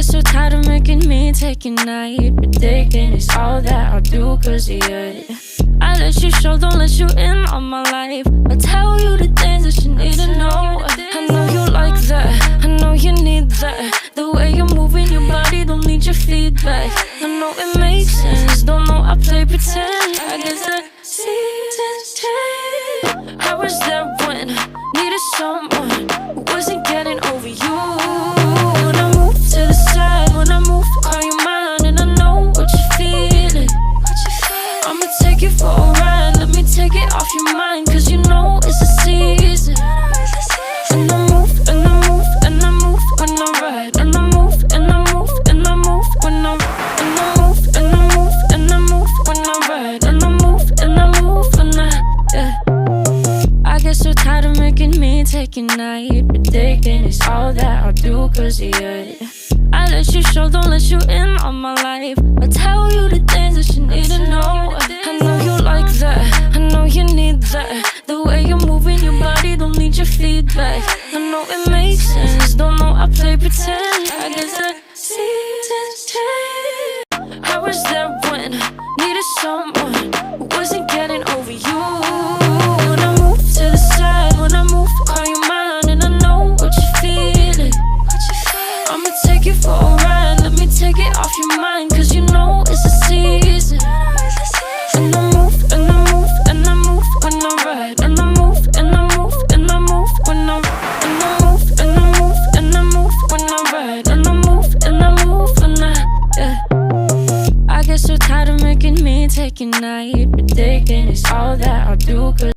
get so tired of making me take a night, ridiculous, all that I'll do cause of you. I let you show, don't let you in on my life. I tell you the things that you need to know. I know you like that, I know you need that. The way you're moving your body, don't need your feedback. I know it makes sense, don't know I play pretend. I guess the seasons change. I was there when needed someone who wasn't getting over you. When I move to the side, when I move, call you mine, and I know what you're feeling. I'ma take you for a ride, let me take it off your mind, cause you know it's a season. And I move, and I move, and I move when I ride. And I move, and I move, and I move when I ride. And I move, and I move, and I move when I ride. And I move, and I move when I get so tired of making me take a night, ridiculous, all that I'll do cause of you. I let you show, don't let you in on my life. I tell you the things that you need to know. I know you like that, I know you need that. The way you're moving your body, don't need your feedback. I know it makes sense, don't know I play pretend. I guess the seasons change. I was there when needed someone who wasn't getting over you. When I move to the side, when I move, call you mine, and I know what you're feeling. I'ma take you for a ride, let me take it off your mind, cause you know it's a season. And I move, and I move, and I move when I ride. And I move, and I move, and I move when I ride. And I move, and I move, and I move when I ride. And I move, and I move when I get so tired of making me take a night, ridiculous, all that I'll do cause